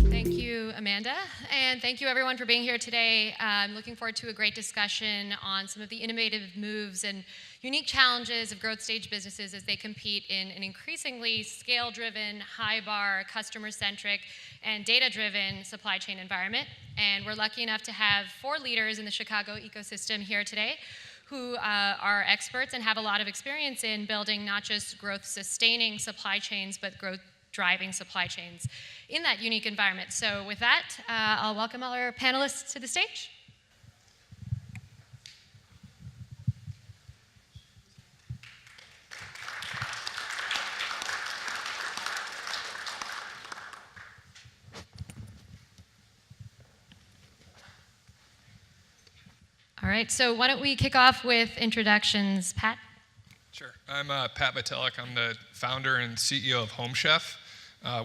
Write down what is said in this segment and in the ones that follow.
Thank you, Amanda, and thank you everyone for being here today. I'm looking forward to a great discussion on some of the innovative moves and unique challenges of growth stage businesses as they compete in an increasingly scale-driven, high-bar, customer-centric, and data-driven supply chain environment. And we're lucky enough to have 4 leaders in the Chicago ecosystem here today who are experts and have a lot of experience in building not just growth-sustaining supply chains, but growth-driving supply chains in that unique environment. So with that, I'll welcome all our panelists to the stage. All right, so why don't we kick off with introductions. Pat? Sure. I'm Pat Vitelek. I'm the founder and CEO of Home Chef.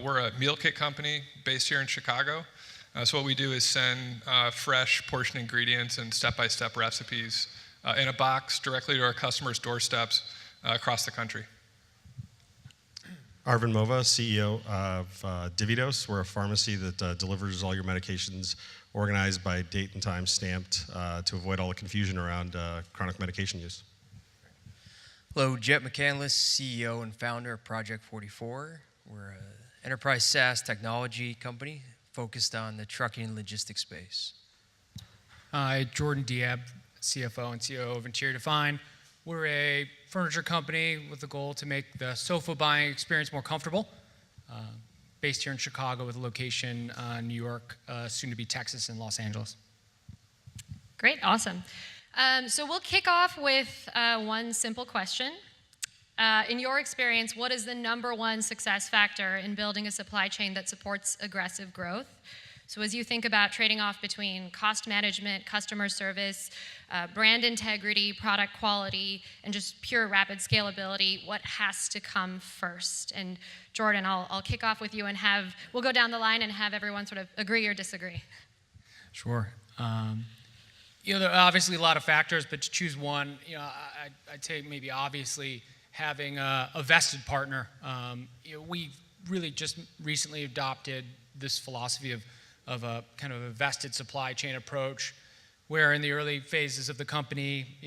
We're a meal kit company based here in Chicago. So what we do is send fresh portion ingredients and step-by-step recipes in a box directly to our customers' doorsteps across the country. Arvind Mova, CEO of Dividos. We're a pharmacy that delivers all your medications organized by date and time stamped to avoid all the confusion around chronic medication use. Hello, Jet McCandless, CEO and founder of Project 44. We're an enterprise SaaS technology company focused on the trucking and logistics space. Hi, Jordan Diab, CFO and COO of Interior Define. We're a furniture company with the goal to make the sofa buying experience more comfortable. Based here in Chicago with a location in New York, soon to be Texas and Los Angeles. Great, awesome. So we'll kick off with one simple question. In your experience, what is the #1 success factor in building a supply chain that supports aggressive growth? So as you think about trading off between cost management, customer service, brand integrity, product quality, and just pure rapid scalability, what has to come first? And Jordan, I'll kick off with you and we'll go down the line and have everyone sort of agree or disagree. Sure. There are obviously a lot of factors, but to choose one, I'd say maybe obviously having a vested partner. We really just recently adopted this philosophy of a kind of a vested supply chain approach, where in the early phases of the company,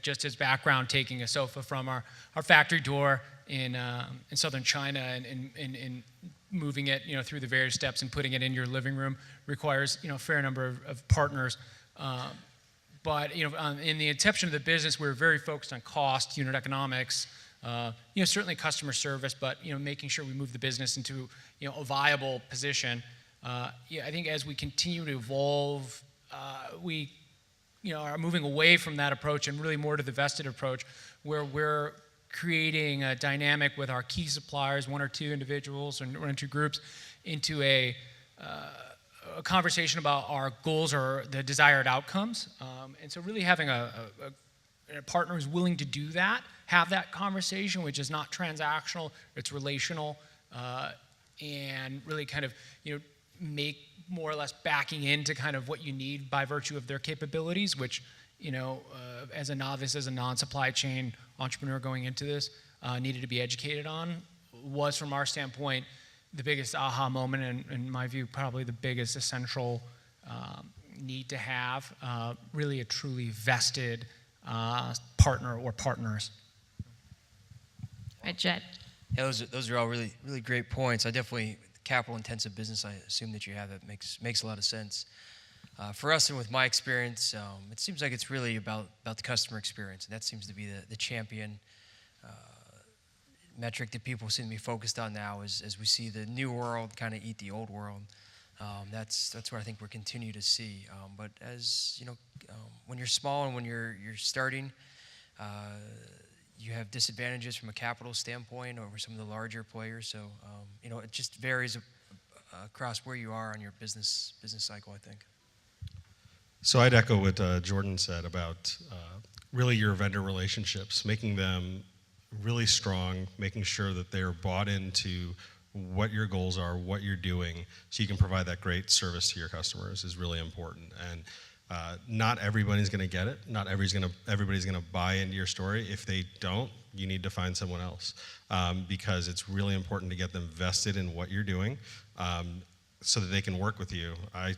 just as background, taking a sofa from our factory door in southern China and moving it, through the various steps and putting it in your living room requires, a fair number of partners. But in the inception of the business, we were very focused on cost, unit economics, certainly customer service, but making sure we move the business into a viable position. I think as we continue to evolve, we are moving away from that approach and really more to the vested approach, where we're creating a dynamic with our key suppliers, 1 or 2 individuals or 1 or 2 groups, into a conversation about our goals or the desired outcomes. And so really having a partner who's willing to do that, have that conversation, which is not transactional, it's relational, and really kind of, make more or less backing into kind of what you need by virtue of their capabilities, which, as a novice, as a non-supply chain entrepreneur going into this, needed to be educated on, was from our standpoint the biggest aha moment, and in my view, probably the biggest essential need to have really a truly vested partner or partners. Right, Jet. Yeah, those are all really, really great points. I definitely, capital-intensive business, I assume that you have, that makes a lot of sense. For us, and with my experience, it seems like it's really about the customer experience, and that seems to be the champion metric that people seem to be focused on now as we see the new world kind of eat the old world. That's where I think we're continue to see. But as when you're small and when you're starting, you have disadvantages from a capital standpoint over some of the larger players. So it just varies across where you are on your business cycle, I think. So I'd echo what Jordan said about really your vendor relationships, making them really strong, making sure that they're bought into what your goals are, what you're doing, so you can provide that great service to your customers is really important. And Not everybody's going to get it. Not everybody's going to buy into your story. If they don't, you need to find someone else, because it's really important to get them vested in what you're doing, so that they can work with you. I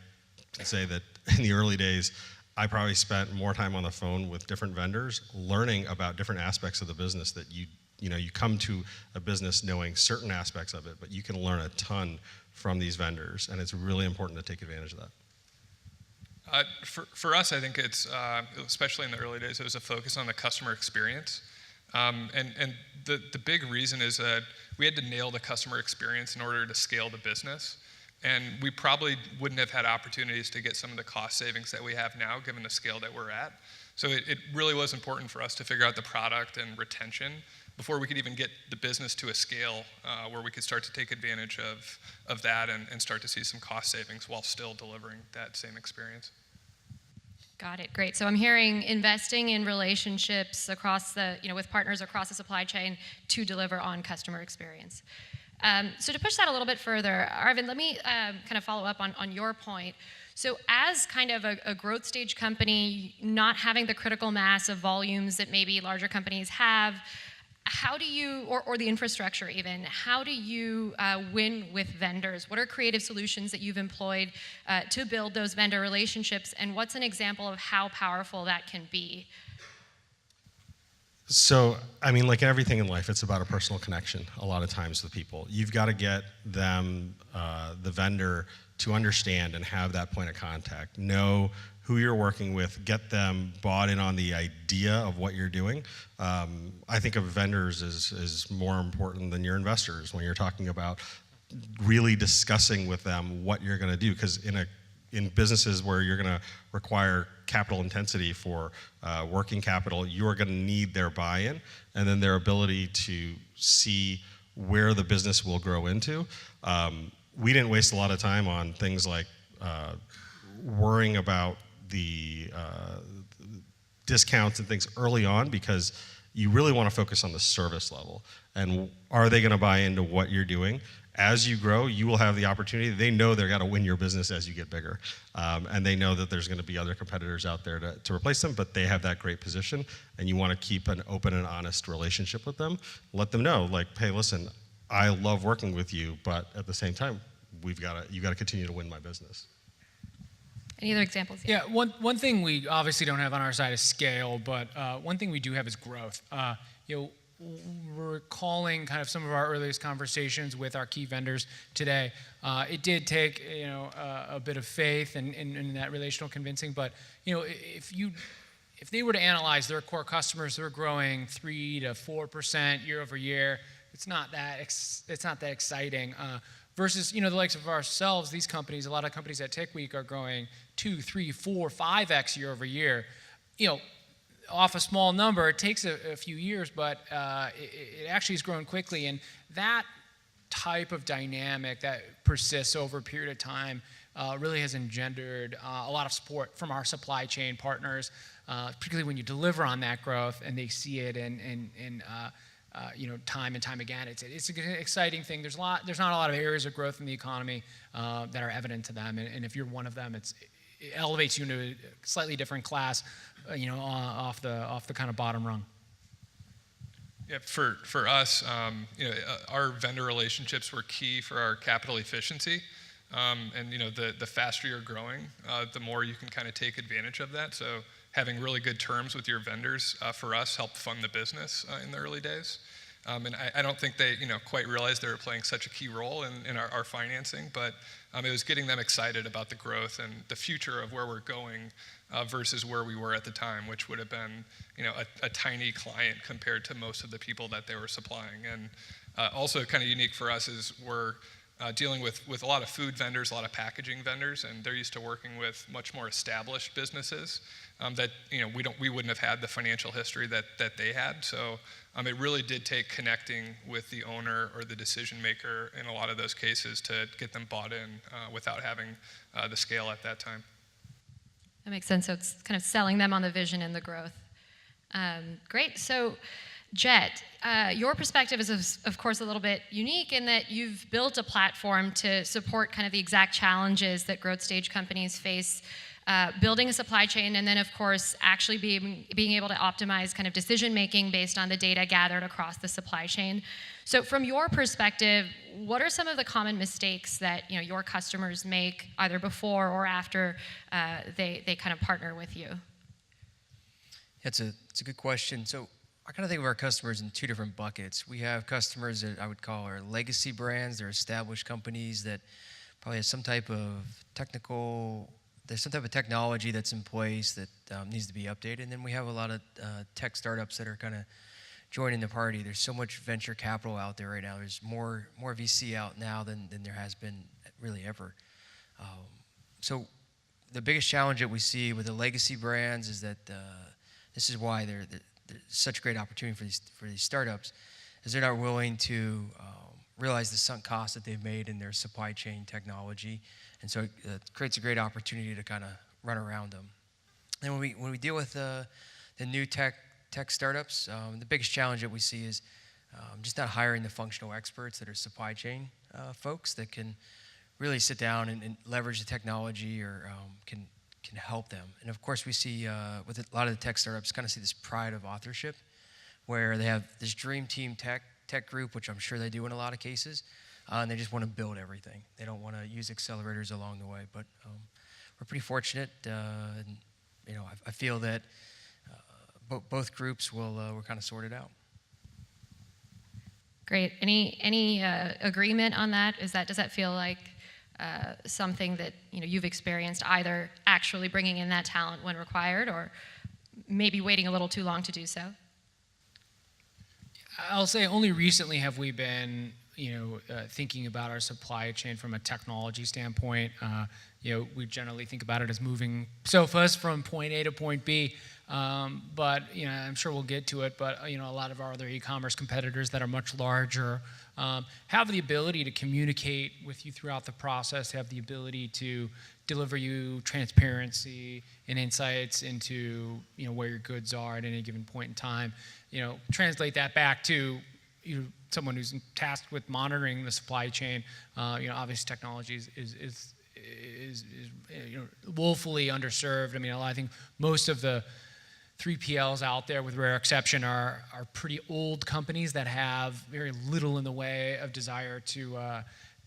say that in the early days, I probably spent more time on the phone with different vendors, learning about different aspects of the business that you come to a business knowing certain aspects of it, but you can learn a ton from these vendors, and it's really important to take advantage of that. For us, I think it's, especially in the early days, it was a focus on the customer experience. And the big reason is that we had to nail the customer experience in order to scale the business. And we probably wouldn't have had opportunities to get some of the cost savings that we have now, given the scale that we're at. So it really was important for us to figure out the product and retention before we could even get the business to a scale where we could start to take advantage of that and start to see some cost savings while still delivering that same experience. Got it. Great. So I'm hearing investing in relationships across with partners across the supply chain to deliver on customer experience. So to push that a little bit further, Arvind, let me kind of follow up on your point. So as kind of a growth stage company, not having the critical mass of volumes that maybe larger companies have, how do you, or the infrastructure even, how do you win with vendors? What are creative solutions that you've employed to build those vendor relationships, and what's an example of how powerful that can be? So, I mean, like everything in life, it's about a personal connection a lot of times with people. You've got to get them, the vendor, to understand and have that point of contact, know who you're working with, get them bought in on the idea of what you're doing. I think of vendors as more important than your investors when you're talking about really discussing with them what you're going to do, because in businesses where you're going to require capital intensity for working capital, you are going to need their buy-in and then their ability to see where the business will grow into. We didn't waste a lot of time on things like worrying about the discounts and things early on, because you really want to focus on the service level and are they going to buy into what you're doing. As you grow, you will have the opportunity. They know they've got to win your business as you get bigger, and they know that there's going to be other competitors out there to replace them, but they have that great position, and you want to keep an open and honest relationship with them. Let them know, like, hey, listen, I love working with you, but at the same time, you got to continue to win my business. Any other examples? Yeah, one thing we obviously don't have on our side is scale, but one thing we do have is growth. Recalling kind of some of our earliest conversations with our key vendors today, it did take a bit of faith in that relational convincing. But if they were to analyze their core customers, they're growing 3 to 4% year over year. It's not that exciting. Versus the likes of ourselves, these companies, a lot of companies at Techweek are growing 2, 3, 4, 5x year over year. Off a small number, it takes a few years, but it actually has grown quickly. And that type of dynamic that persists over a period of time really has engendered a lot of support from our supply chain partners, particularly when you deliver on that growth and they see it in time and time again. It's an exciting thing. There's not a lot of areas of growth in the economy that are evident to them, and if you're one of them, it elevates you into a slightly different class, off the kind of bottom rung. Yeah, for us, our vendor relationships were key for our capital efficiency, and the faster you're growing, the more you can kind of take advantage of that. So having really good terms with your vendors for us helped fund the business in the early days. And I don't think they quite realized they were playing such a key role in our financing, but it was getting them excited about the growth and the future of where we're going versus where we were at the time, which would have been a tiny client compared to most of the people that they were supplying. And also kind of unique for us is we're dealing with a lot of food vendors, a lot of packaging vendors, and they're used to working with much more established businesses that we wouldn't have had the financial history that they had. So it really did take connecting with the owner or the decision maker in a lot of those cases to get them bought in without having the scale at that time. That makes sense. So it's kind of selling them on the vision and the growth. Great. So Jet, your perspective is, of course, a little bit unique in that you've built a platform to support kind of the exact challenges that growth stage companies face building a supply chain, and then of course actually being able to optimize kind of decision making based on the data gathered across the supply chain. So from your perspective, what are some of the common mistakes that your customers make either before or after they kind of partner with you? It's a good question. So I kind of think of our customers in two different buckets. We have customers that I would call our legacy brands. They're established companies that probably have some type of technology that's in place that needs to be updated. And then we have a lot of tech startups that are kind of joining the party. There's so much venture capital out there right now. There's more VC out now than there has been really ever. So the biggest challenge that we see with the legacy brands is that this is why they're such great opportunity for these startups, is they're not willing to realize the sunk cost that they've made in their supply chain technology, and so it creates a great opportunity to kind of run around them. And when we deal with the new tech startups, the biggest challenge that we see is just not hiring the functional experts that are supply chain folks that can really sit down and leverage the technology or can help them. And of course, we see with a lot of the tech startups kind of see this pride of authorship, where they have this dream team tech group, which I'm sure they do in a lot of cases, and they just want to build everything. They don't want to use accelerators along the way. But we're pretty fortunate, and I feel that both groups will kind of sort it out. Great. Any agreement on that? Does that feel like something that you've experienced, either actually bringing in that talent when required, or maybe waiting a little too long to do so? I'll say only recently have we been, thinking about our supply chain from a technology standpoint. We generally think about it as moving sofas from point A to point B. But I'm sure we'll get to it. But a lot of our other e-commerce competitors that are much larger have the ability to communicate with you throughout the process, have the ability to deliver you transparency and insights into where your goods are at any given point in time. Translate that back to someone who's tasked with monitoring the supply chain. Obviously technology is woefully underserved. I think most of the 3PLs out there, with rare exception, are pretty old companies that have very little in the way of desire to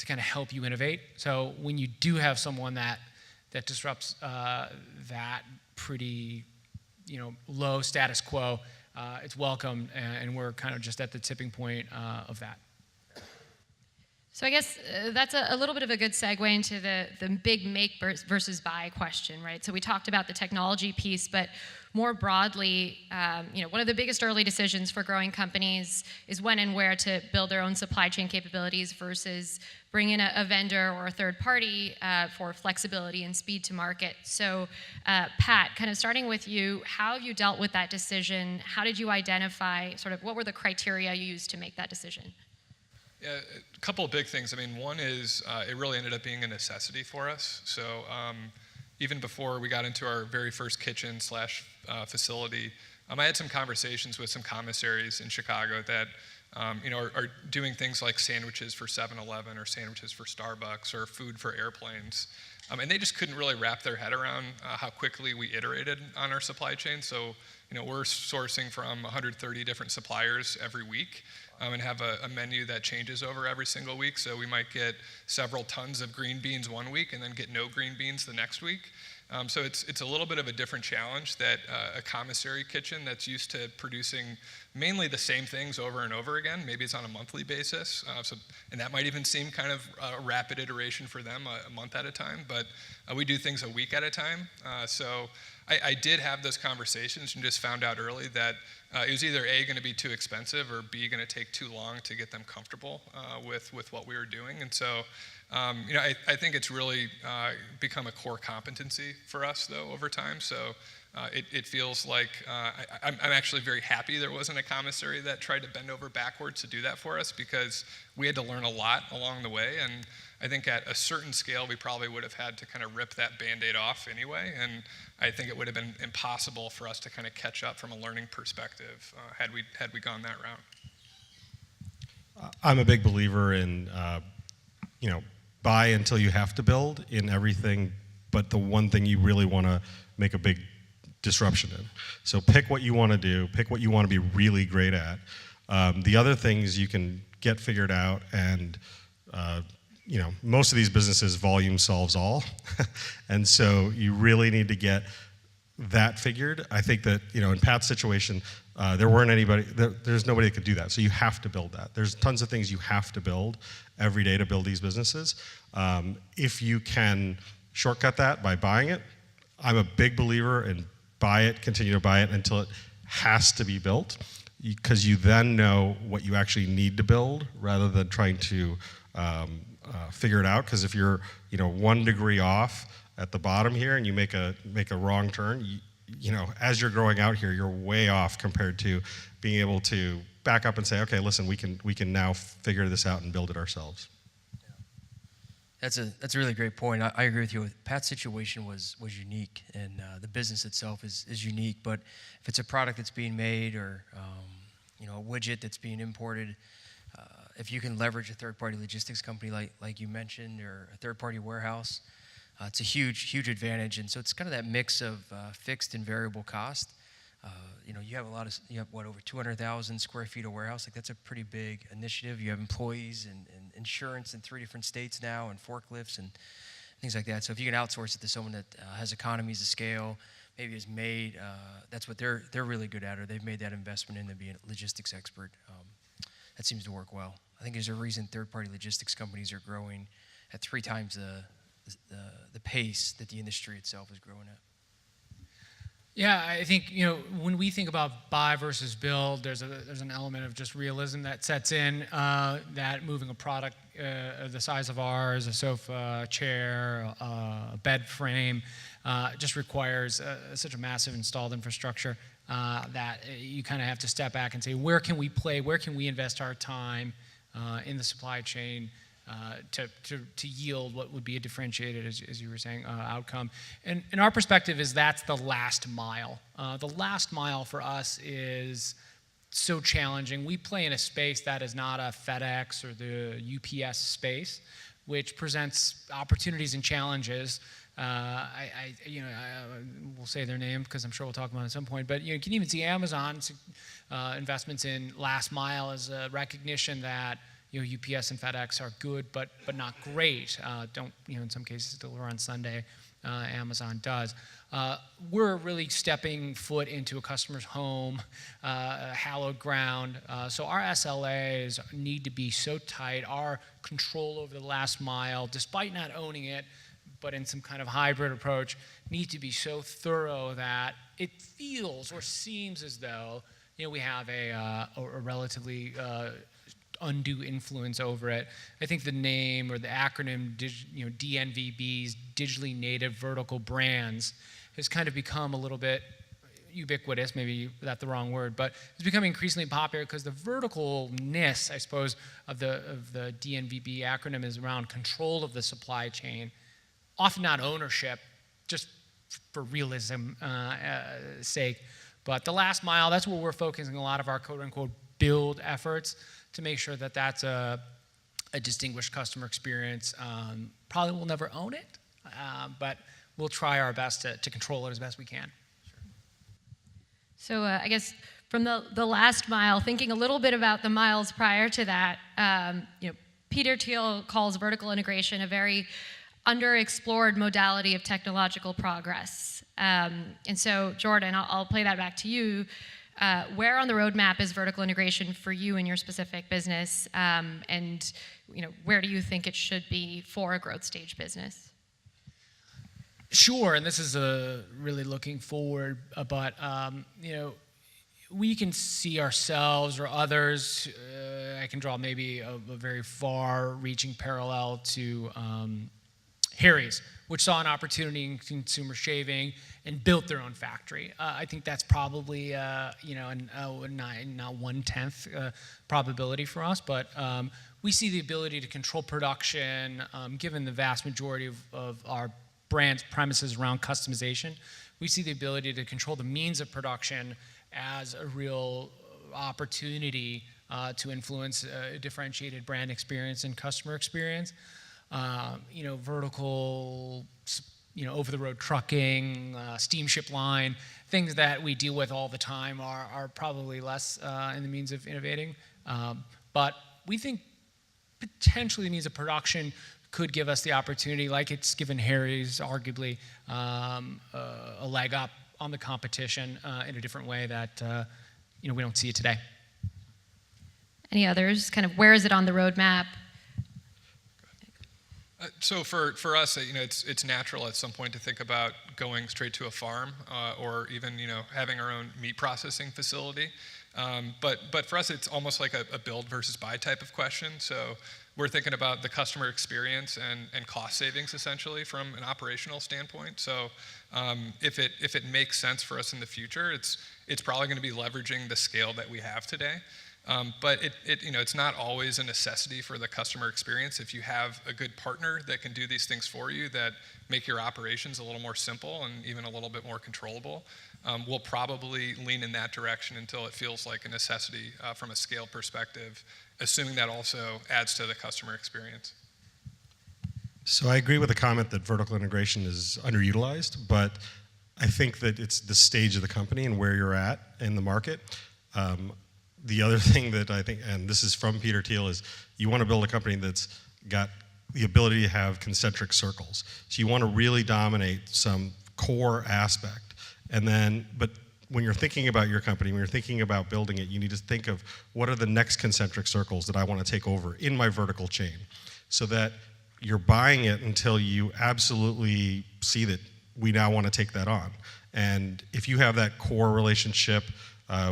kind of help you innovate. So when you do have someone that disrupts that pretty low status quo, it's welcome, and we're kind of just at the tipping point of that. So I guess that's a little bit of a good segue into the big make versus buy question, right? So we talked about the technology piece, but more broadly, one of the biggest early decisions for growing companies is when and where to build their own supply chain capabilities versus bring in a vendor or a third party for flexibility and speed to market. So Pat, kind of starting with you, how have you dealt with that decision? How did you identify, what were the criteria you used to make that decision? Yeah, a couple of big things. One is it really ended up being a necessity for us. So even before we got into our very first kitchen / facility, I had some conversations with some commissaries in Chicago that are doing things like sandwiches for 7-Eleven or sandwiches for Starbucks or food for airplanes. And they just couldn't really wrap their head around how quickly we iterated on our supply chain. So we're sourcing from 130 different suppliers every week. And have a menu that changes over every single week. So we might get several tons of green beans one week and then get no green beans the next week. So it's a little bit of a different challenge that a commissary kitchen that's used to producing mainly the same things over and over again, maybe it's on a monthly basis. And that might even seem kind of a rapid iteration for them, a month at a time. But we do things a week at a time. So I did have those conversations and just found out early that it was either A, going to be too expensive, or B, going to take too long to get them comfortable with what we were doing. And so, I think it's really become a core competency for us, though, over time. So it feels like I'm actually very happy there wasn't a commissary that tried to bend over backwards to do that for us, because we had to learn a lot along the way. And I think at a certain scale, we probably would have had to kind of rip that Band-Aid off anyway. And I think it would have been impossible for us to kind of catch up from a learning perspective had we gone that route. I'm a big believer in, buy until you have to build in everything but the one thing you really want to make a big disruption in. So pick what you want to do, pick what you want to be really great at. The other things you can get figured out, and most of these businesses, volume solves all. And so you really need to get that figured. I think that, in Pat's situation, there's nobody that could do that. So you have to build that. There's tons of things you have to build every day to build these businesses. If you can shortcut that by buying it, I'm a big believer in continue to buy it until it has to be built, because you then know what you actually need to build rather than trying to figure it out. Because if you're 1 degree off at the bottom here and you make a wrong turn, as you're growing out here, you're way off compared to being able to back up and say, okay, listen, we can now figure this out and build it ourselves. That's a really great point. I agree with you. Pat's situation was unique, and the business itself is unique. But if it's a product that's being made, or a widget that's being imported, if you can leverage a third-party logistics company like you mentioned, or a third-party warehouse, it's a huge advantage. And so it's kind of that mix of fixed and variable cost. You have over 200,000 square feet of warehouse. Like, that's a pretty big initiative. You have employees and insurance in 3 different states now, and forklifts and things like that. So if you can outsource it to someone that has economies of scale, maybe has made, that's what they're really good at, or they've made that investment into being a logistics expert. That seems to work well. I think there's a reason third-party logistics companies are growing at 3 times the pace that the industry itself is growing at. Yeah, I think when we think about buy versus build, there's an element of just realism that sets in. That moving a product the size of ours, a sofa, a chair, a bed frame, just requires such a massive installed infrastructure that you kind of have to step back and say, where can we play? Where can we invest our time in the supply chain? To yield what would be a differentiated, as you were saying, outcome. And our perspective is that's the last mile. The last mile for us is so challenging. We play in a space that is not a FedEx or the UPS space, which presents opportunities and challenges. We'll say their name because I'm sure we'll talk about it at some point. But you can even see Amazon's investments in last mile as a recognition that UPS and FedEx are good, but not great. Don't in some cases deliver on Sunday. Amazon does. We're really stepping foot into a customer's home, hallowed ground. So our SLAs need to be so tight. Our control over the last mile, despite not owning it, but in some kind of hybrid approach, need to be so thorough that it feels or seems as though we have a relatively undue influence over it. I think the name or the acronym, DNVBs, digitally native vertical brands, has kind of become a little bit ubiquitous, maybe that's the wrong word, but it's becoming increasingly popular because the verticalness, I suppose, of the DNVB acronym is around control of the supply chain, often not ownership, just for realism sake. But the last mile, that's where we're focusing a lot of our quote-unquote build efforts, to make sure that that's a distinguished customer experience. Probably we'll never own it, but we'll try our best to control it as best we can. So I guess from the last mile, thinking a little bit about the miles prior to that, Peter Thiel calls vertical integration a very underexplored modality of technological progress. And so, Jordan, I'll play that back to you. Where on the roadmap is vertical integration for you in your specific business, and where do you think it should be for a growth stage business? Sure, and this is really looking forward, but we can see ourselves or others. I can draw maybe a very far-reaching parallel to Harry's, which saw an opportunity in consumer shaving and built their own factory. I think that's probably not 1/10 probability for us, but we see the ability to control production, given the vast majority of our brand's premises around customization. We see the ability to control the means of production as a real opportunity to influence a differentiated brand experience and customer experience. Vertical over-the-road trucking, steamship line, things that we deal with all the time are probably less in the means of innovating. But we think potentially the means of production could give us the opportunity, like it's given Harry's arguably a leg up on the competition in a different way that we don't see it today. Any others? Kind of where is it on the roadmap? So for us, it's natural at some point to think about going straight to a farm or even having our own meat processing facility. But for us, it's almost like a build versus buy type of question. So we're thinking about the customer experience and cost savings essentially from an operational standpoint. So if it makes sense for us in the future, it's probably going to be leveraging the scale that we have today. But it's not always a necessity for the customer experience. If you have a good partner that can do these things for you that make your operations a little more simple and even a little bit more controllable, we'll probably lean in that direction until it feels like a necessity from a scale perspective, assuming that also adds to the customer experience. So I agree with the comment that vertical integration is underutilized, but I think that it's the stage of the company and where you're at in the market. The other thing that I think, and this is from Peter Thiel, is you want to build a company that's got the ability to have concentric circles. So you want to really dominate some core aspect. But when you're thinking about your company, when you're thinking about building it, you need to think of what are the next concentric circles that I want to take over in my vertical chain, so that you're buying it until you absolutely see that we now want to take that on. And if you have that core relationship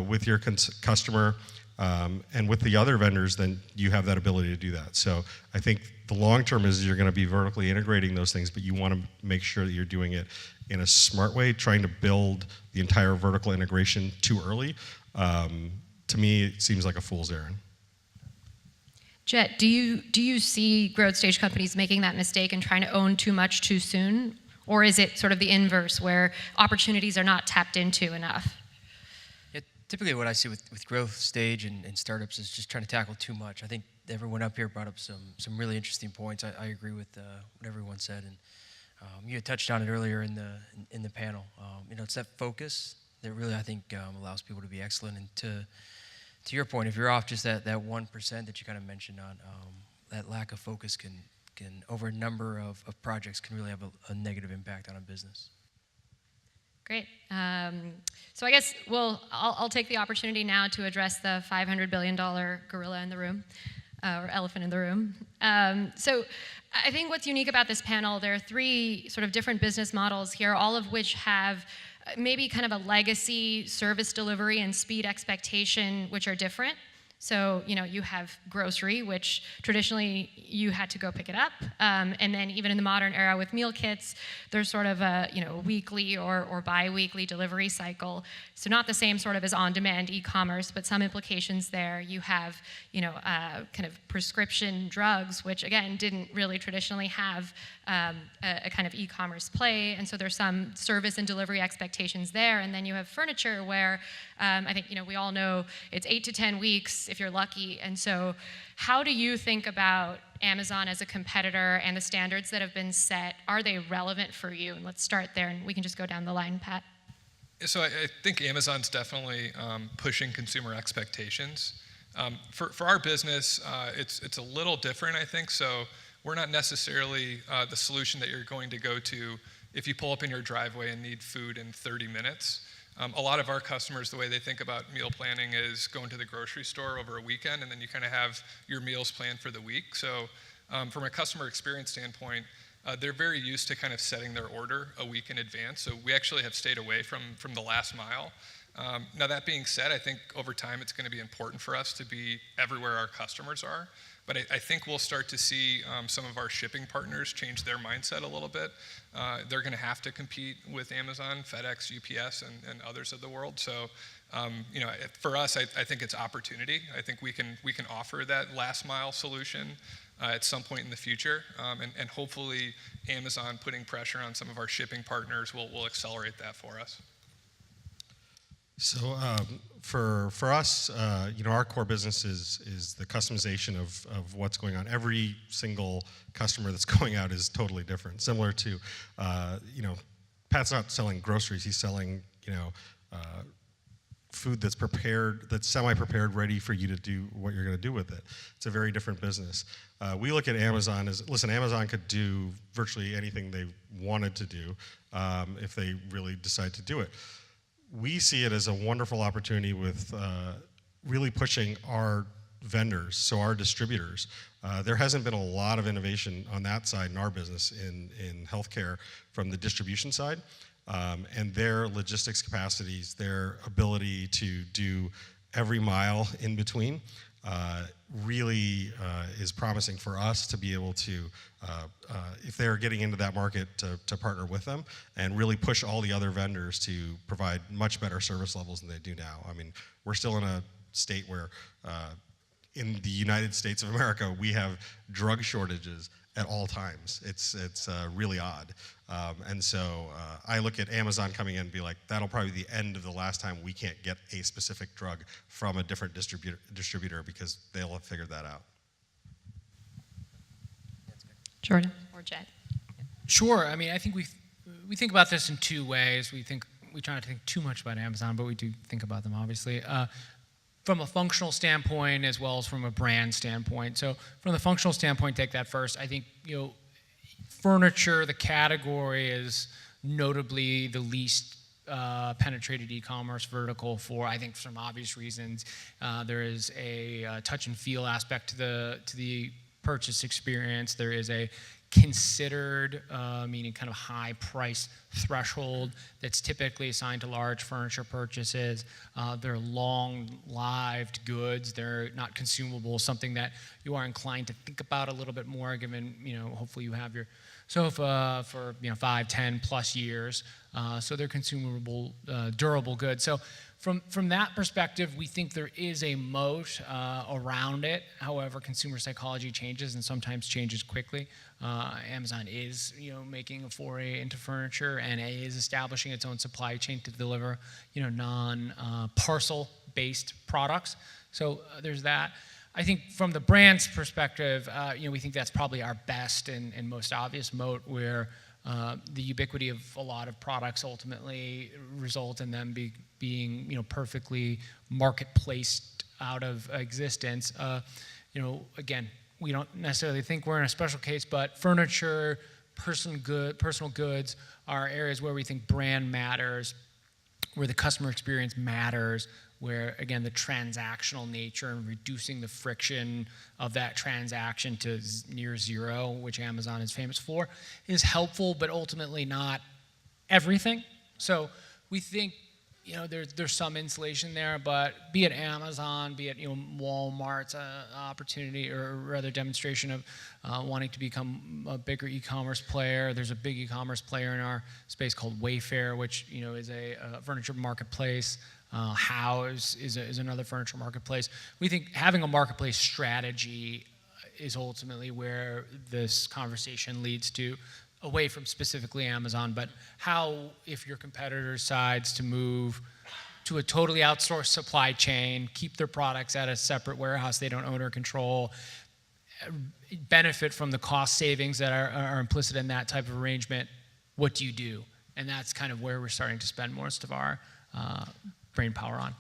with your customer and with the other vendors, then you have that ability to do that. So I think the long term is you're going to be vertically integrating those things, but you want to make sure that you're doing it in a smart way. Trying to build the entire vertical integration too early, to me, it seems like a fool's errand. Jet, do you see growth stage companies making that mistake and trying to own too much too soon? Or is it sort of the inverse, where opportunities are not tapped into enough? Typically what I see with growth stage and startups is just trying to tackle too much. I think everyone up here brought up some really interesting points. I agree with what everyone said, and you had touched on it earlier in the panel. It's that focus that really I think allows people to be excellent. And to your point, if you're off just that 1% that you kind of mentioned on, that lack of focus can over a number of projects can really have a negative impact on a business. Great. So I guess I'll take the opportunity now to address the $500 billion gorilla in the room, or elephant in the room. So I think what's unique about this panel, there are three sort of different business models here, all of which have maybe kind of a legacy service delivery and speed expectation, which are different. So, you have grocery, which traditionally you had to go pick it up. And then even in the modern era with meal kits, there's sort of a, weekly or bi-weekly delivery cycle. So not the same sort of as on-demand e-commerce, but some implications there. You have, kind of prescription drugs, which again, didn't really traditionally have a kind of e-commerce play. And so there's some service and delivery expectations there. And then you have furniture where I think, we all know it's 8 to 10 weeks if you're lucky. And so how do you think about Amazon as a competitor and the standards that have been set? Are they relevant for you? And let's start there, and we can just go down the line, Pat. So I think Amazon's definitely pushing consumer expectations. For our business, it's a little different, I think. So we're not necessarily the solution that you're going to go to if you pull up in your driveway and need food in 30 minutes. A lot of our customers, the way they think about meal planning is going to the grocery store over a weekend, and then you kind of have your meals planned for the week. So from a customer experience standpoint, they're very used to kind of setting their order a week in advance. So we actually have stayed away from the last mile. Now, that being said, I think over time it's going to be important for us to be everywhere our customers are. But I think we'll start to see some of our shipping partners change their mindset a little bit. They're going to have to compete with Amazon, FedEx, UPS, and others of the world. So, for us, I think it's opportunity. I think we can offer that last mile solution at some point in the future, and hopefully Amazon putting pressure on some of our shipping partners will accelerate that for us. So for us, our core business is the customization of what's going on. Every single customer that's going out is totally different. Similar to, Pat's not selling groceries; he's selling, food that's prepared, that's semi-prepared, ready for you to do what you're going to do with it. It's a very different business. We look at Amazon as, listen, Amazon could do virtually anything they wanted to do if they really decide to do it. We see it as a wonderful opportunity with really pushing our vendors, so our distributors. There hasn't been a lot of innovation on that side in our business in healthcare from the distribution side. And their logistics capacities, their ability to do every mile in between really is promising for us to be able to, if they're getting into that market, to partner with them and really push all the other vendors to provide much better service levels than they do now. I mean, we're still in a state where in the United States of America, we have drug shortages at all times. It's really odd. And so I look at Amazon coming in and be like, that'll probably be the end of the last time we can't get a specific drug from a different distributor because they'll have figured that out. Jordan or Jed? Sure. I mean, I think we think about this in two ways. We try not to think too much about Amazon, but we do think about them, obviously. From a functional standpoint as well as from a brand standpoint. So from the functional standpoint, take that first. I think, furniture, the category is notably the least penetrated e-commerce vertical for, I think, some obvious reasons. There is a touch and feel aspect to the purchase experience. There is a considered, meaning kind of high price threshold that's typically assigned to large furniture purchases. They're long-lived goods. They're not consumable, something that you are inclined to think about a little bit more given, hopefully you have your sofa for 5, 10 plus years. So they're consumable, durable goods. So from that perspective, we think there is a moat around it. However, consumer psychology changes and sometimes changes quickly. Amazon is, making a foray into furniture and is establishing its own supply chain to deliver, non-parcel-based products. So there's that. I think from the brand's perspective, we think that's probably our best and most obvious moat where the ubiquity of a lot of products ultimately result in them being perfectly marketplaced out of existence. Again, we don't necessarily think we're in a special case, but furniture, personal goods are areas where we think brand matters, where the customer experience matters, where, again, the transactional nature and reducing the friction of that transaction to near zero, which Amazon is famous for, is helpful, but ultimately not everything. So we think, there's some insulation there, but be it Amazon, be it, Walmart's opportunity or rather demonstration of wanting to become a bigger e-commerce player. There's a big e-commerce player in our space called Wayfair, which, is a furniture marketplace. House is another furniture marketplace. We think having a marketplace strategy is ultimately where this conversation leads to, away from specifically Amazon, but how, if your competitor decides to move to a totally outsourced supply chain, keep their products at a separate warehouse they don't own or control, benefit from the cost savings that are implicit in that type of arrangement, what do you do? And that's kind of where we're starting to spend most of our brain power on.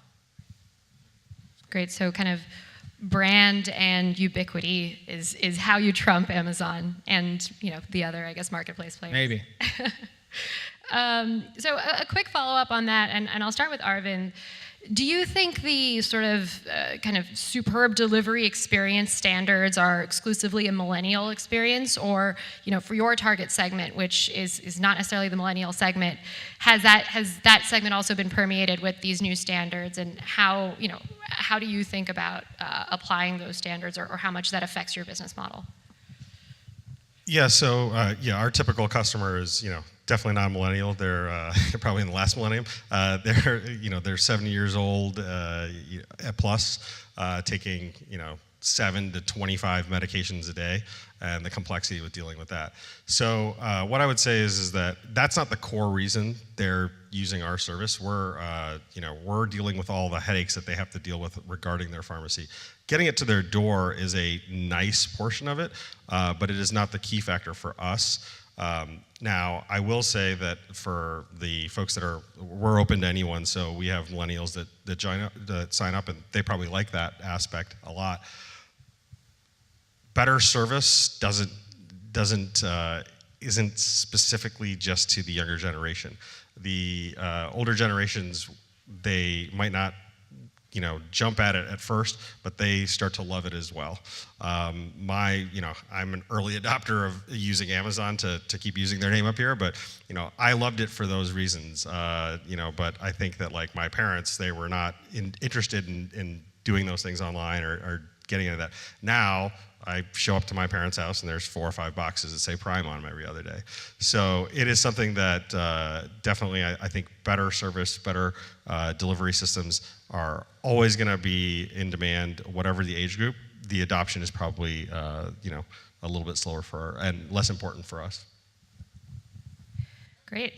Great. So kind of brand and ubiquity is how you trump Amazon and the other, I guess, marketplace players. Maybe. So a quick follow-up on that, and I'll start with Arvind. Do you think the sort of kind of superb delivery experience standards are exclusively a millennial experience, or for your target segment, which is not necessarily the millennial segment, has that segment also been permeated with these new standards, and how do you think about applying those standards, or how much that affects your business model? Yeah, so our typical customer is definitely not a millennial. They're probably in the last millennium. They're 70 years old plus, taking 7 to 25 medications a day, and the complexity with dealing with that. So what I would say is that that's not the core reason they're using our service. We're dealing with all the headaches that they have to deal with regarding their pharmacy. Getting it to their door is a nice portion of it, but it is not the key factor for us. Now, I will say that for the folks we're open to anyone, so we have millennials that sign up, and they probably like that aspect a lot. Better service isn't specifically just to the younger generation. The older generations, they might not jump at it at first, but they start to love it as well. I'm an early adopter of using Amazon to keep using their name up here, but I loved it for those reasons. But I think that like my parents, they were not interested in doing those things online or getting into that. Now, I show up to my parents' house and there's 4 or 5 boxes that say Prime on them every other day. So it is something that definitely I think better service, better delivery systems are always going to be in demand, whatever the age group. The adoption is probably a little bit slower and less important for us. Great.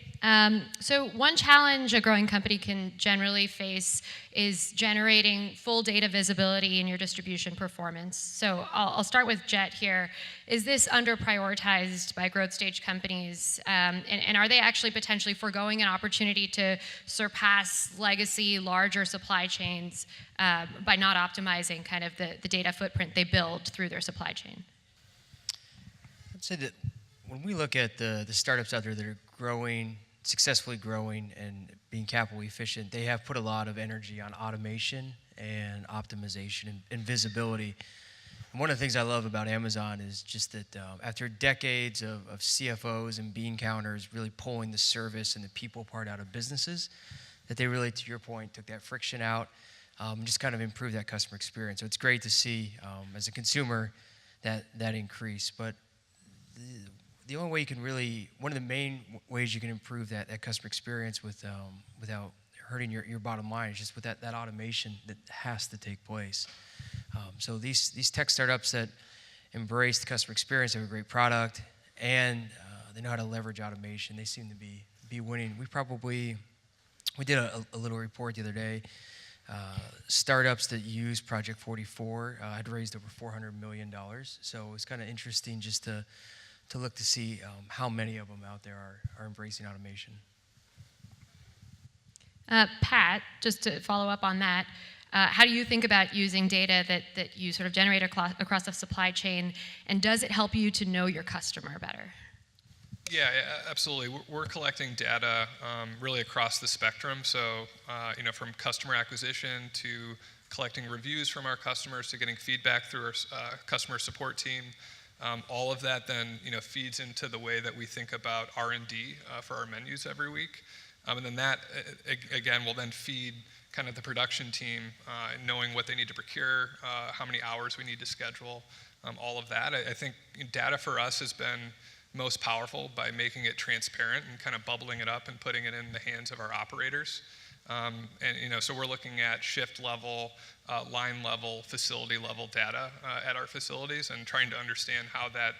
So one challenge a growing company can generally face is generating full data visibility in your distribution performance. So I'll start with Jet here. Is this under-prioritized by growth stage companies? And are they actually potentially foregoing an opportunity to surpass legacy larger supply chains by not optimizing kind of the data footprint they build through their supply chain? I'd say that when we look at the startups out there that are successfully growing and being capital efficient, they have put a lot of energy on automation and optimization and visibility. And one of the things I love about Amazon is just that after decades of CFOs and bean counters really pulling the service and the people part out of businesses, that they really, to your point, took that friction out and just kind of improved that customer experience. So it's great to see, as a consumer, that increase. But the only way you can one of the main ways you can improve that customer experience without hurting your bottom line is just with that automation that has to take place. So these tech startups that embrace the customer experience have a great product, and they know how to leverage automation. They seem to be winning. We did a little report the other day. Startups that use Project 44 had raised over $400 million. So it's kind of interesting just to look to see how many of them out there are embracing automation. Pat, just to follow up on that, how do you think about using data that you sort of generate across the supply chain, and does it help you to know your customer better? Yeah, absolutely. We're collecting data really across the spectrum. So, from customer acquisition to collecting reviews from our customers to getting feedback through our customer support team. All of that then feeds into the way that we think about R&D for our menus every week. And then that, again, will then feed kind of the production team, knowing what they need to procure, how many hours we need to schedule, all of that. I think data for us has been most powerful by making it transparent and kind of bubbling it up and putting it in the hands of our operators. So we're looking at shift level, line level, facility level data at our facilities and trying to understand how that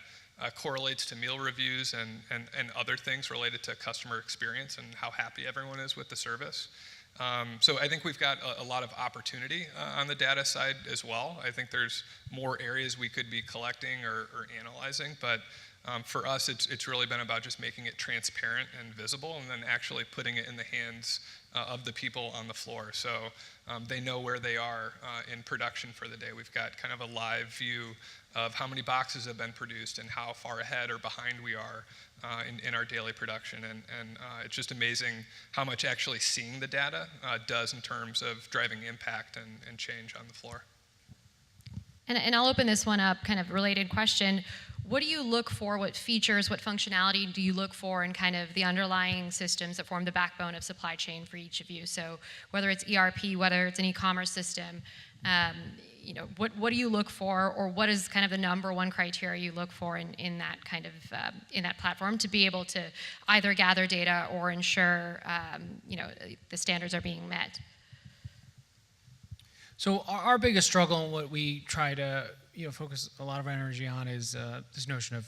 correlates to meal reviews and other things related to customer experience and how happy everyone is with the service. So I think we've got a lot of opportunity on the data side as well. I think there's more areas we could be collecting or analyzing, but for us, it's really been about just making it transparent and visible and then actually putting it in the hands of the people on the floor. So they know where they are in production for the day. We've got kind of a live view of how many boxes have been produced and how far ahead or behind we are in our daily production. And it's just amazing how much actually seeing the data does in terms of driving impact and change on the floor. And I'll open this one up, kind of related question. What do you look for? What features, what functionality do you look for in kind of the underlying systems that form the backbone of supply chain for each of you? So whether it's ERP, whether it's an e-commerce system, what do you look for, or what is kind of the number one criteria you look for in that kind of in that platform to be able to either gather data or ensure the standards are being met? So our biggest struggle and what we try to focus a lot of our energy on is this notion of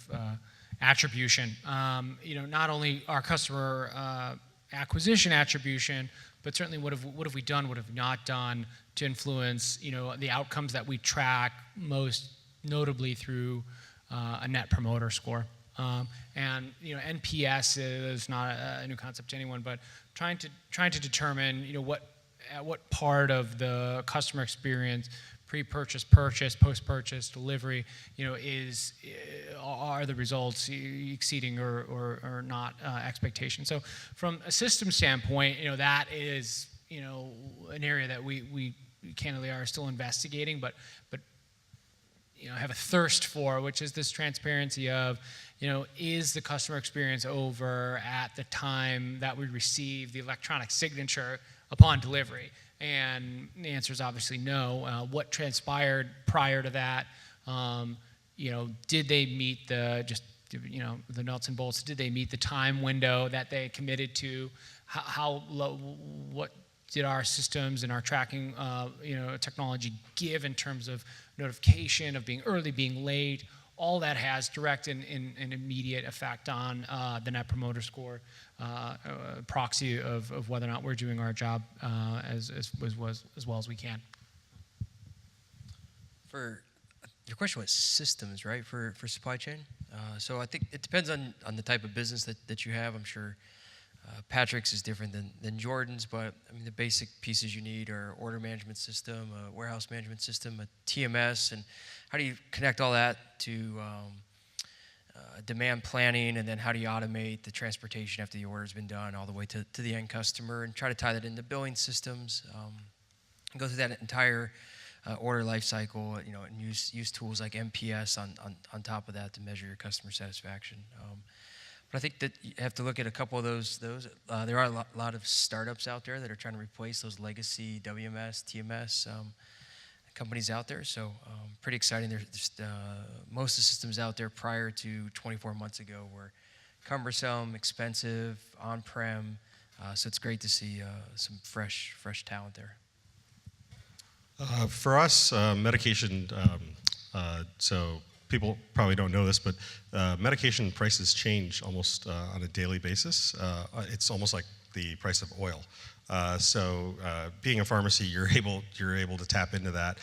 attribution. Not only our customer acquisition attribution, but certainly what have we done, what have we not done to influence the outcomes that we track, most notably through a net promoter score. And NPS is not a new concept to anyone, but trying to determine at what part of the customer experience, pre-purchase, purchase, post-purchase, delivery, are the results exceeding or not expectations. So from a system standpoint, that is an area that we candidly are still investigating, but have a thirst for, which is this transparency of, is the customer experience over at the time that we receive the electronic signature upon delivery? And the answer is obviously no. What transpired prior to that? Did they meet the nuts and bolts? Did they meet the time window that they committed to? What did our systems and our tracking technology give in terms of notification of being early, being late? All that has direct and immediate effect on the Net Promoter Score, proxy of whether or not we're doing our job as well as we can. Your question was systems, right, for supply chain? So I think it depends on the type of business that you have. I'm sure Patrick's is different than Jordan's, but I mean the basic pieces you need are order management system, a warehouse management system, a TMS, and how do you connect all that to demand planning, and then how do you automate the transportation after the order's been done all the way to the end customer, and try to tie that into billing systems, go through that entire order life cycle, and use tools like MPS on top of that to measure your customer satisfaction. But I think that you have to look at a couple of those. There are a lot of startups out there that are trying to replace those legacy WMS, TMS companies out there. So pretty exciting. There's most of the systems out there prior to 24 months ago were cumbersome, expensive, on-prem. So it's great to see some fresh talent there. For us, medication, so people probably don't know this, but medication prices change almost on a daily basis. It's almost like the price of oil. So being a pharmacy, you're able to tap into that,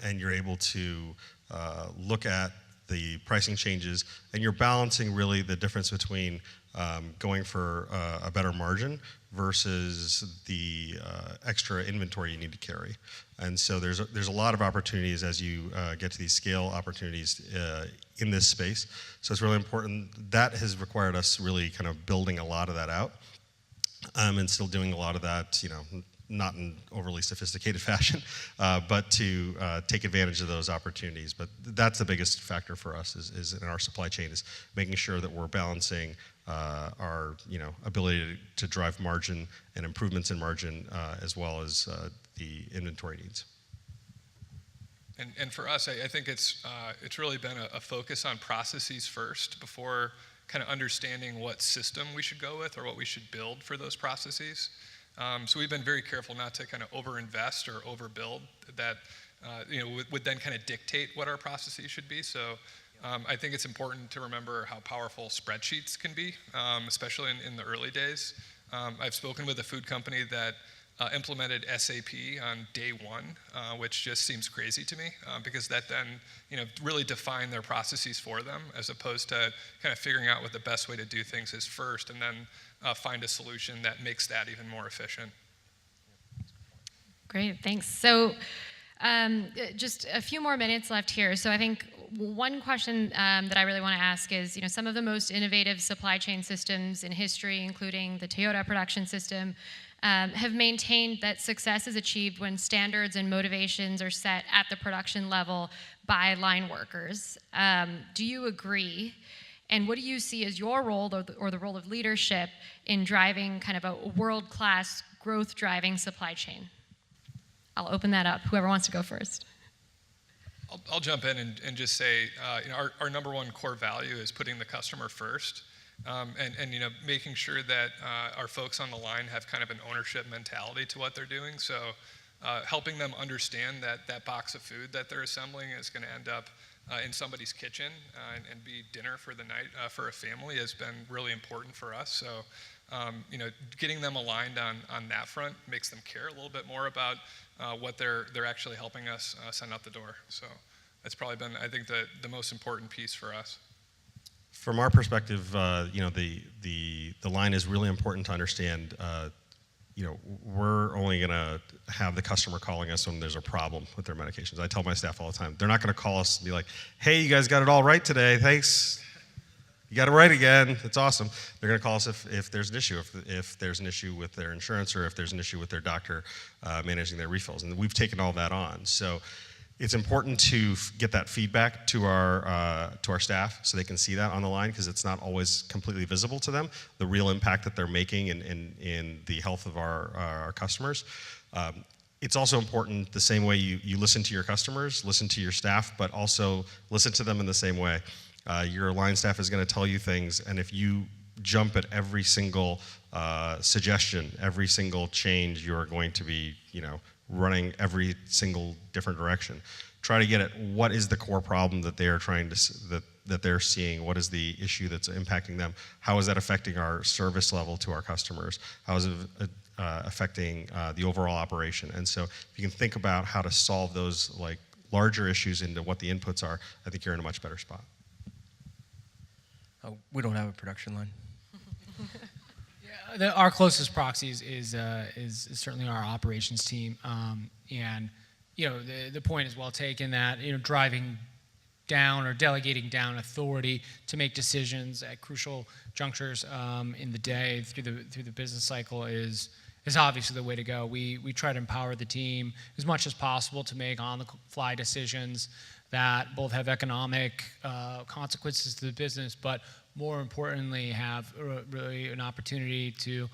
and you're able to look at the pricing changes, and you're balancing really the difference between going for a better margin versus the extra inventory you need to carry. And so there's a lot of opportunities as you get to these scale opportunities in this space. So it's really important. That has required us really kind of building a lot of that out, and still doing a lot of that, not in overly sophisticated fashion, but to take advantage of those opportunities. But that's the biggest factor for us is in our supply chain, is making sure that we're balancing our ability to drive margin and improvements in margin, as well as the inventory needs. And for us, I think it's really been a focus on processes first before kind of understanding what system we should go with or what we should build for those processes. So we've been very careful not to kind of overinvest or overbuild that would then kind of dictate what our processes should be. So I think it's important to remember how powerful spreadsheets can be, especially in the early days. I've spoken with a food company that implemented SAP on day one, which just seems crazy to me, because that then really defined their processes for them, as opposed to kind of figuring out what the best way to do things is first, and then find a solution that makes that even more efficient. Great, thanks. So just a few more minutes left here. So I think one question that I really want to ask is, some of the most innovative supply chain systems in history, including the Toyota production system, have maintained that success is achieved when standards and motivations are set at the production level by line workers. Do you agree? And what do you see as your role or the role of leadership in driving kind of a world-class growth-driving supply chain? I'll open that up. Whoever wants to go first. I'll jump in and just say, our number one core value is putting the customer first, and making sure that our folks on the line have kind of an ownership mentality to what they're doing. So helping them understand that that box of food that they're assembling is going to end up in somebody's kitchen and be dinner for the night for a family has been really important for us. So, getting them aligned on that front makes them care a little bit more about what they're actually helping us send out the door. So that's probably been, I think, the most important piece for us. From our perspective, the line is really important to understand. We're only going to have the customer calling us when there's a problem with their medications. I tell my staff all the time, they're not going to call us and be like, hey, you guys got it all right today, thanks. You got it right again, it's awesome. They're going to call us if there's an issue, if there's an issue with their insurance or if there's an issue with their doctor managing their refills. And we've taken all that on. So it's important to get that feedback to our staff so they can see that on the line, because it's not always completely visible to them, the real impact that they're making in the health of our customers. It's also important the same way you listen to your customers, listen to your staff, but also listen to them in the same way. Your line staff is going to tell you things, and if you jump at every single suggestion, every single change, you're going to be, running every single different direction. Try to get at what is the core problem that they are trying to that they're seeing. What is the issue that's impacting them? How is that affecting our service level to our customers? How is it affecting the overall operation? And so, if you can think about how to solve those larger issues into what the inputs are, I think you're in a much better spot. We don't have a production line. Our closest proxies is certainly our operations team, and the point is well taken that driving down or delegating down authority to make decisions at crucial junctures in the day through the business cycle is obviously the way to go. We try to empower the team as much as possible to make on-the-fly decisions that both have economic consequences to the business, but more importantly, have really an opportunity to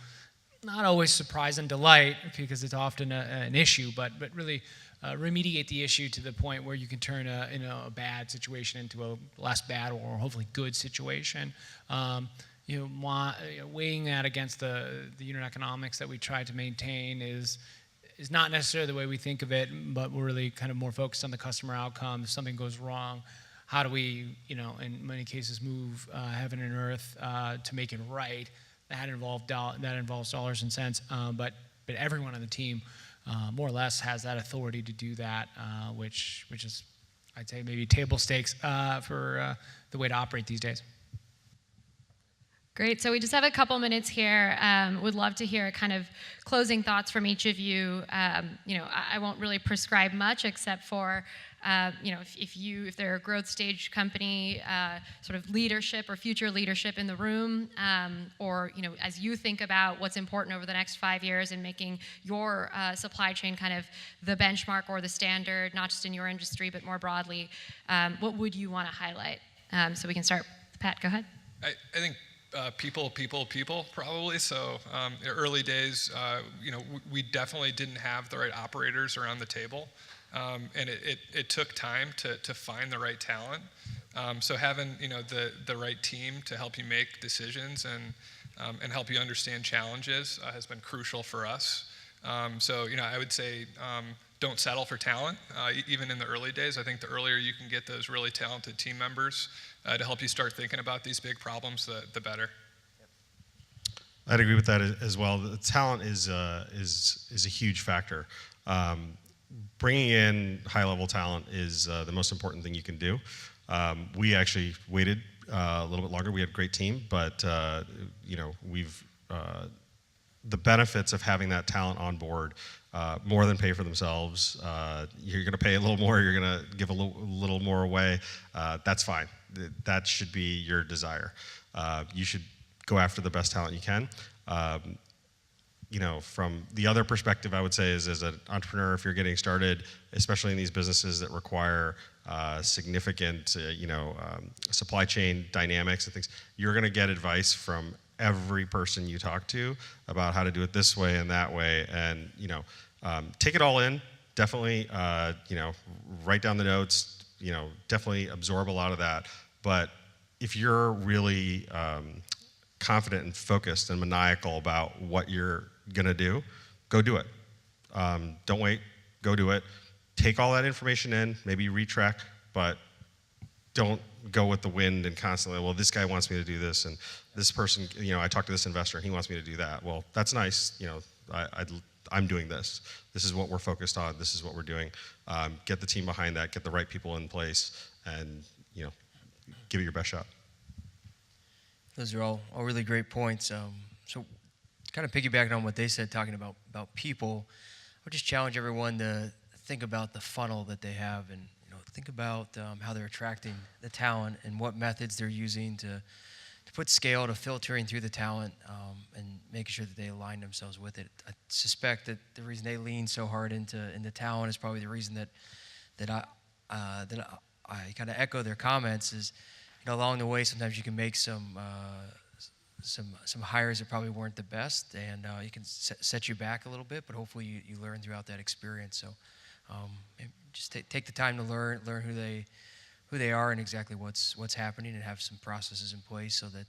not always surprise and delight, because it's often an issue, but really remediate the issue to the point where you can turn a bad situation into a less bad or hopefully good situation. Weighing that against the unit economics that we try to maintain is not necessarily the way we think of it, but we're really kind of more focused on the customer outcome. If something goes wrong, how do we, in many cases, move heaven and earth to make it right? That involves dollars and cents, but everyone on the team more or less has that authority to do that, which is, I'd say, maybe table stakes for the way to operate these days. Great. So we just have a couple minutes here. Would love to hear kind of closing thoughts from each of you. I won't really prescribe much except for, if they're a growth stage company, sort of leadership or future leadership in the room, or as you think about what's important over the next 5 years in making your supply chain kind of the benchmark or the standard, not just in your industry but more broadly, what would you want to highlight? So we can start. Pat, go ahead. I think. People, probably. So early days, we definitely didn't have the right operators around the table, and it took time to find the right talent. So having the right team to help you make decisions and help you understand challenges has been crucial for us. So I would say don't settle for talent, even in the early days. I think the earlier you can get those really talented team members to help you start thinking about these big problems, the better. I'd agree with that as well. The talent is a huge factor. Bringing in high-level talent is the most important thing you can do. We actually waited a little bit longer. We had a great team, but we've the benefits of having that talent on board more than pay for themselves. You're going to pay a little more. You're going to give a little more away. That's fine. That should be your desire. You should go after the best talent you can. From the other perspective, I would say is as an entrepreneur, if you're getting started, especially in these businesses that require significant, supply chain dynamics and things, you're going to get advice from every person you talk to about how to do it this way and that way, and take it all in. Definitely, write down the notes. Definitely absorb a lot of that. But if you're really confident and focused and maniacal about what you're gonna do, go do it. Don't wait. go do it. Take all that information in, maybe retrack, but don't go with the wind and constantly, well, this guy wants me to do this, and this person, I talked to this investor and he wants me to do that. Well, that's nice. I'm doing this. This is what we're focused on. This is what we're doing. Get the team behind that. Get the right people in place, and give it your best shot. Those are all really great points. So, kind of piggybacking on what they said, talking about people, I would just challenge everyone to think about the funnel that they have, and think about how they're attracting the talent and what methods they're using to put scale to filtering through the talent, and making sure that they align themselves with it. I suspect that the reason they lean so hard into talent is probably the reason that I kind of echo their comments. Is along the way sometimes you can make some hires that probably weren't the best, and you can set you back a little bit, but hopefully you learn throughout that experience. So just take the time to learn who they are and exactly what's happening, and have some processes in place so that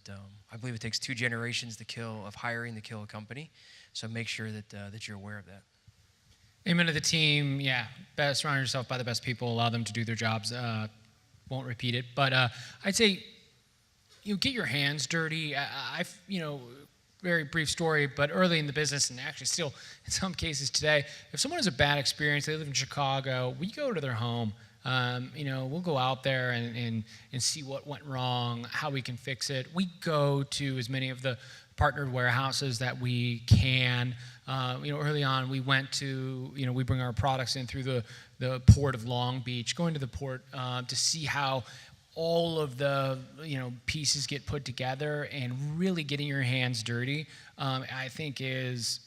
I believe it takes 2 generations of hiring to kill a company. So make sure that you're aware of that. Amen to the team. Yeah, surround yourself by the best people. Allow them to do their jobs. Won't repeat it, but I'd say get your hands dirty. I've very brief story, but early in the business, and actually still in some cases today, if someone has a bad experience, they live in Chicago, we go to their home. We'll go out there and see what went wrong, how we can fix it. We go to as many of the partnered warehouses that we can. Early on, we went to, we bring our products in through the port of Long Beach, going to the port to see how all of the pieces get put together, and really getting your hands dirty, I think there's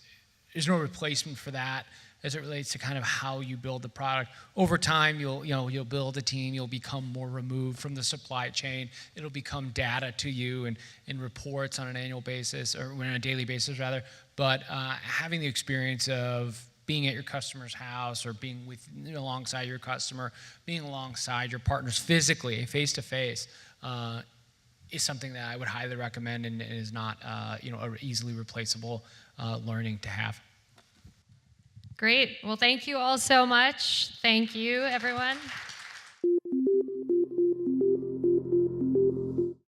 no replacement for that as it relates to kind of how you build the product. Over time, you'll build a team, you'll become more removed from the supply chain. It'll become data to you and reports on an annual basis, or on a daily basis rather. But having the experience of being at your customer's house, or being alongside your customer, being alongside your partners physically, face to face, is something that I would highly recommend, and is not a easily replaceable learning to have. Great. Well, thank you all so much. Thank you, everyone.